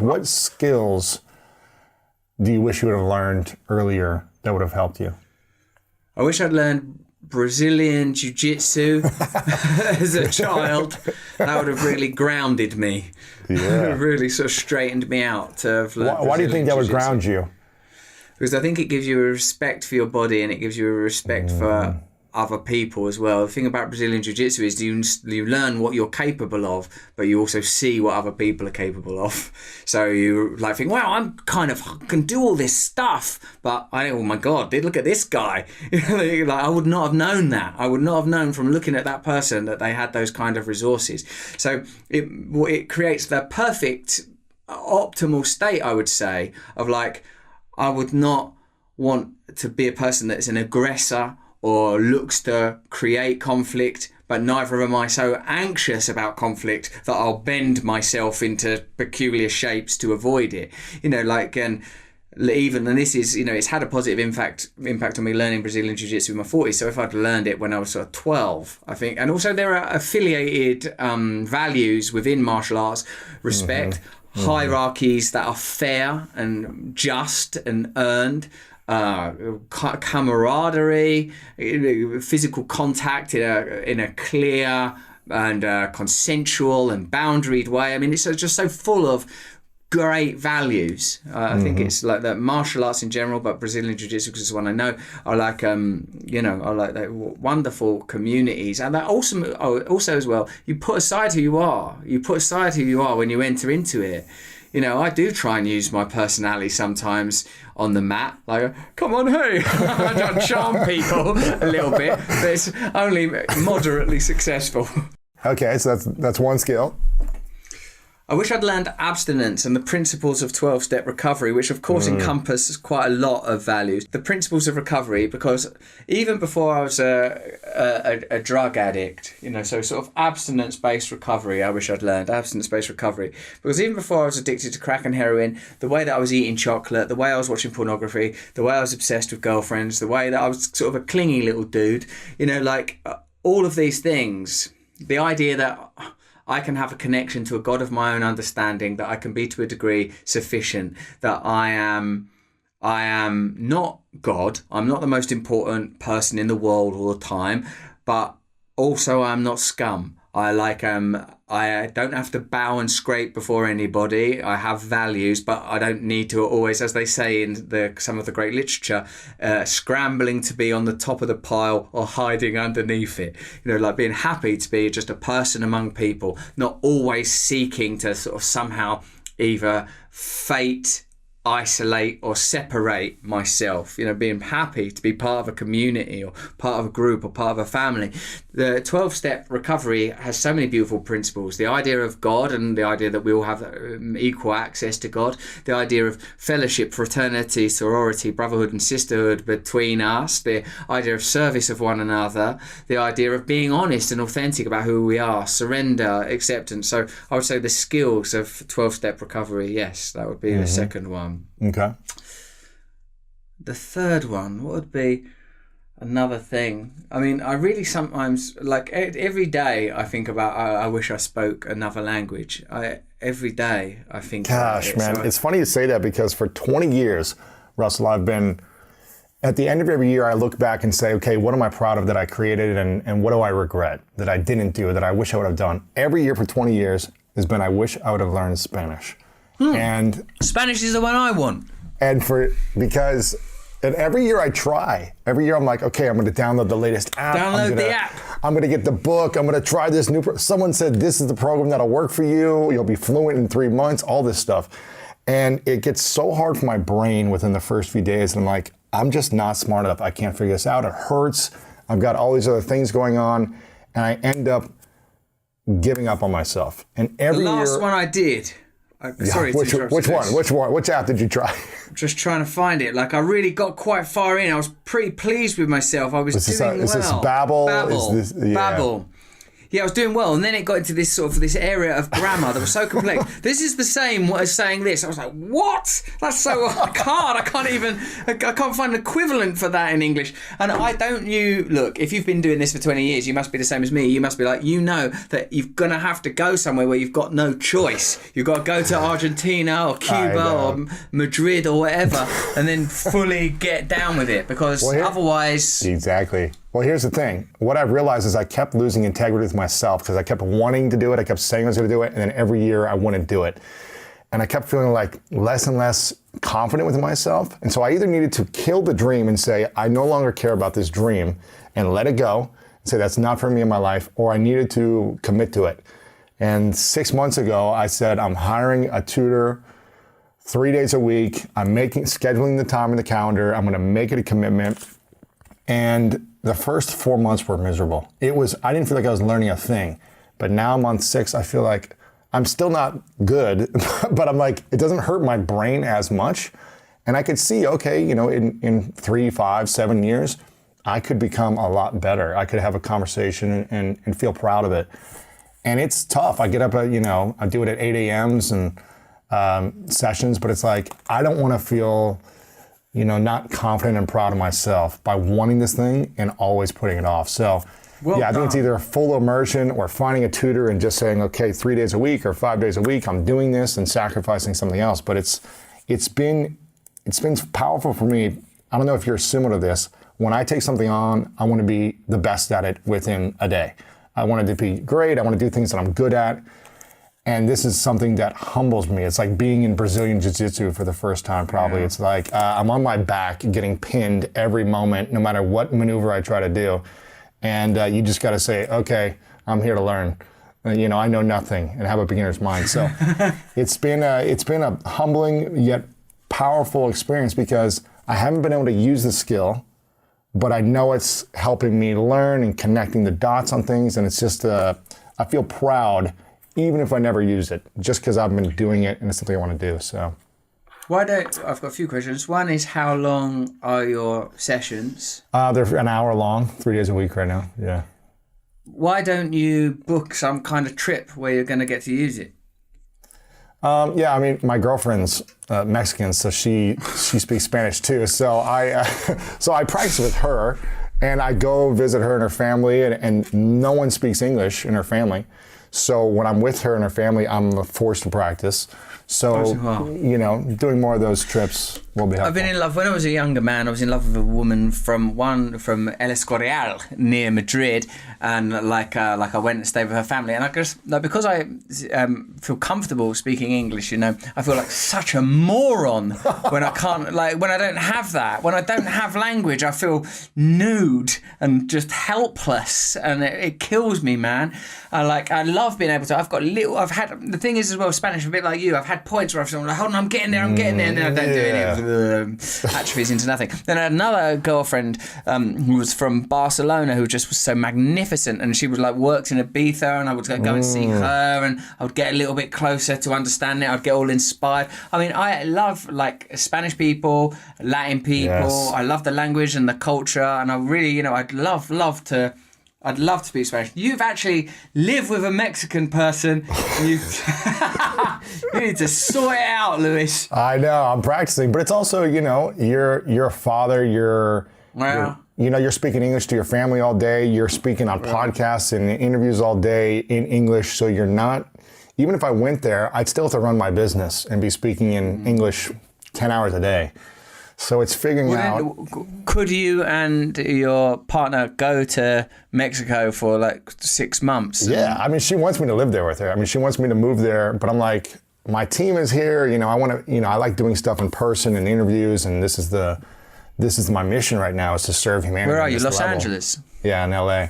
What skills do you wish you would have learned earlier that would have helped you? I wish I'd learned Brazilian Jiu-Jitsu as a child. That would have really grounded me. Yeah. Really sort of straightened me out to have learned Why do you think that would Jiu-Jitsu. ground you? Because I think it gives you a respect for your body, and it gives you a respect for other people as well. The thing about Brazilian Jiu-Jitsu is you learn what you're capable of, but you also see what other people are capable of. So you like think, wow, can do all this stuff, but oh my God, look at this guy. Like, I would not have known that. I would not have known from looking at that person that they had those kind of resources. So it creates the perfect optimal state, I would say, of like, I would not want to be a person that's an aggressor or looks to create conflict, but neither am I so anxious about conflict that I'll bend myself into peculiar shapes to avoid it. And this is, it's had a positive impact on me learning Brazilian Jiu-Jitsu in my 40s. So if I'd learned it when I was sort of 12, I think, and also there are affiliated values within martial arts, respect, hierarchies that are fair and just and earned, camaraderie, physical contact in a clear and consensual and boundaried way. I mean, it's just so full of great values. I think it's like that martial arts in general, but Brazilian Jiu-Jitsu, because it's one I know, are like, I like that wonderful communities. And that also as well, you put aside who you are. You put aside who you are when you enter into it. I do try and use my personality sometimes on the mat. Like, come on, hey! I try and charm people a little bit, but it's only moderately successful. Okay, so that's one skill. I wish I'd learned abstinence and the principles of 12-step recovery, which of course encompass quite a lot of values. The principles of recovery, because even before I was a drug addict, so sort of abstinence-based recovery, I wish I'd learned abstinence-based recovery. Because even before I was addicted to crack and heroin, the way that I was eating chocolate, the way I was watching pornography, the way I was obsessed with girlfriends, the way that I was sort of a clingy little dude, all of these things, the idea that I can have a connection to a God of my own understanding, that I can be to a degree sufficient, that I am not God, I'm not the most important person in the world all the time, but also I'm not scum. I don't have to bow and scrape before anybody. I have values, but I don't need to always, as they say in some of the great literature, scrambling to be on the top of the pile or hiding underneath it. Like being happy to be just a person among people, not always seeking to sort of somehow either fate, isolate or separate myself, being happy to be part of a community or part of a group or part of a family. The 12-step recovery has so many beautiful principles. The idea of God and the idea that we all have equal access to God. The idea of fellowship, fraternity, sorority, brotherhood and sisterhood between us. The idea of service of one another. The idea of being honest and authentic about who we are. Surrender, acceptance. So I would say the skills of 12-step recovery, yes, that would be the second one. Okay. The third one, what would be another thing? I mean, I really sometimes, like every day I think about, I wish I spoke another language. Every day I think Gosh, about it. man, it's funny you say that, because for 20 years, Russell, I've been, at the end of every year, I look back and say, okay, what am I proud of that I created, and what do I regret that I didn't do, that I wish I would have done? Every year for 20 years has been, I wish I would have learned Spanish. And Spanish is the one I want. Because every year I try. Every year I'm like, okay, I'm going to download the latest app. Download the app. I'm going to get the book. I'm going to try this new. Someone said this is the program that'll work for you. You'll be fluent in 3 months. All this stuff, and it gets so hard for my brain within the first few days. And I'm like, I'm just not smart enough. I can't figure this out. It hurts. I've got all these other things going on, and I end up giving up on myself. And every the last year, one I did. Sorry, which one? Which app did you try? Just trying to find it. Like, I really got quite far in. I was pretty pleased with myself. I was doing well. Is this Babbel? Babbel. Is this, yeah. Babbel. Yeah, I was doing well, and then it got into this sort of this area of grammar that was so complex. This is the same as saying this. I was like, what? That's so hard. I can't find an equivalent for that in English. And look, if you've been doing this for 20 years, you must be the same as me. You must be like, you know that you're going to have to go somewhere where you've got no choice. You've got to go to Argentina or Cuba or Madrid or whatever, and then fully get down with it, because otherwise... Exactly. Well, here's the thing. What I've realized is I kept losing integrity with myself because I kept wanting to do it. I kept saying I was going to do it. And then every year I wouldn't do it. And I kept feeling like less and less confident with myself. And so I either needed to kill the dream and say, I no longer care about this dream, and let it go and say, that's not for me in my life, or I needed to commit to it. And 6 months ago, I said, I'm hiring a tutor 3 days a week. I'm scheduling the time in the calendar. I'm going to make it a commitment. And the first 4 months were miserable. I didn't feel like I was learning a thing. But now month 6, I feel like I'm still not good, but I'm like, it doesn't hurt my brain as much. And I could see, okay, in 3, 5, 7 years, I could become a lot better. I could have a conversation and feel proud of it. And it's tough. I get up at, I do it at 8 a.m.s and sessions, but it's like, I don't want to feel, not confident and proud of myself by wanting this thing and always putting it off. So I think it's either a full immersion or finding a tutor and just saying, okay, 3 days a week or 5 days a week, I'm doing this, and sacrificing something else. But it's been powerful for me. I don't know if you're similar to this. When I take something on, I want to be the best at it within a day. I want it to be great. I want to do things that I'm good at. And this is something that humbles me. It's like being in Brazilian Jiu-Jitsu for the first time, probably. Yeah. It's like I'm on my back getting pinned every moment, no matter what maneuver I try to do. And you just got to say, okay, I'm here to learn. I know nothing and have a beginner's mind. So it's been a humbling yet powerful experience, because I haven't been able to use the skill, but I know it's helping me learn and connecting the dots on things. And it's just, I feel proud, even if I never use it, just because I've been doing it and it's something I want to do. So, I've got a few questions. One is, how long are your sessions? They're an hour long, 3 days a week right now. Yeah. Why don't you book some kind of trip where you're going to get to use it? My girlfriend's Mexican, so she speaks Spanish too. So I practice with her, and I go visit her and her family, and no one speaks English in her family. So when I'm with her and her family, I'm forced to practice. So, doing more of those trips will be helpful. I've been in love, when I was a younger man, I was in love with a woman from El Escorial near Madrid, and I went and stayed with her family, and I just, because I feel comfortable speaking English, I feel like such a moron when I can't, when I don't have that, when I don't have language, I feel nude and just helpless, and it kills me, man. I love being able to, the thing is as well, Spanish, a bit like you, I've had points where I've been like, hold on, I'm getting there, and then I don't do it. Atrophies into nothing. Then I had another girlfriend who was from Barcelona, who just was so magnificent, and she was worked in Ibiza, and I would go and see her, and I would get a little bit closer to understand it. I'd get all inspired. I mean, I love Spanish people, Latin people. Yes. I love the language and the culture, and I really, I'd love to speak Spanish. You've actually lived with a Mexican person. You need to sort it out, Luis. I know, I'm practicing, but it's also, you're a father, you're speaking English to your family all day. You're speaking on podcasts and interviews all day in English. So you're not, even if I went there, I'd still have to run my business and be speaking in English 10 hours a day. So it's figuring out. Could you and your partner go to Mexico for 6 months? Yeah, I mean, she wants me to live there with her. I mean, she wants me to move there, but I'm like, my team is here. I want to. I like doing stuff in person and interviews, and this is my mission right now, is to serve humanity. Where are you? Los Angeles. Yeah, in LA,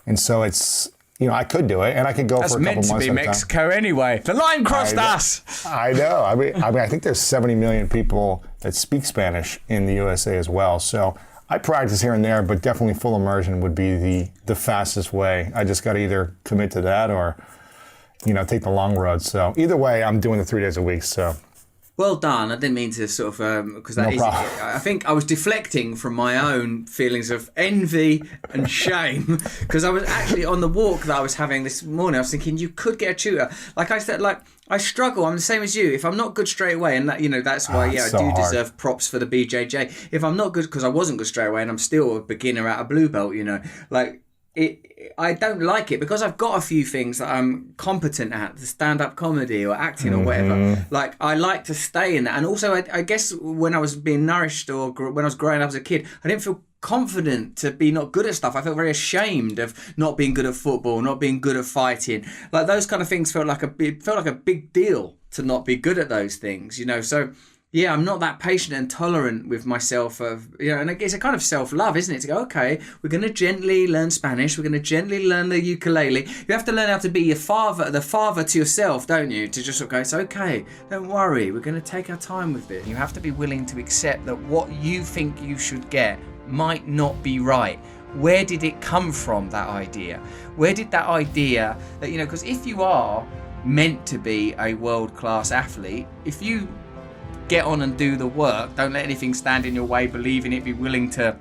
and so it's. I could do it, and I could go for a couple months. That's meant to be Mexico anyway. The line crossed us. I know. I mean, I think there's 70 million people that speak Spanish in the USA as well. So I practice here and there, but definitely full immersion would be the fastest way. I just got to either commit to that or, take the long road. So either way, I'm doing the 3 days a week. So. Well done. I didn't mean to sort of, because that No is, problem. I think I was deflecting from my own feelings of envy and shame, because I was actually on the walk that I was having this morning. I was thinking, you could get a tutor. Like I said, like I struggle. I'm the same as you. If I'm not good straight away, and that, you know, that's why, it's I so do hard. deserve props for the BJJ. If I'm not good, because I wasn't good straight away, and I'm still a beginner at a blue belt, you know, like I don't like it because I've got a few things that I'm competent at, the stand-up comedy or acting or whatever. Like I like to stay in that, and also I guess when I was being nourished or when I was growing up as a kid, I didn't feel confident to be not good at stuff. I felt very ashamed of not being good at football, not being good at fighting. Like those kind of things felt like a big deal to not be good at those things, you know. So yeah, I'm not that patient and tolerant with myself and it's a kind of self-love, isn't it? To go, okay, we're going to gently learn Spanish. We're going to gently learn the ukulele. You have to learn how to be the father to yourself, don't you? To just sort of go, it's okay, don't worry. We're going to take our time with this. You have to be willing to accept that what you think you should get might not be right. Where did it come from, that idea? Where did that idea that, you know, because if you are meant to be a world-class athlete, if you get on and do the work, don't let anything stand in your way, believe in it, be willing to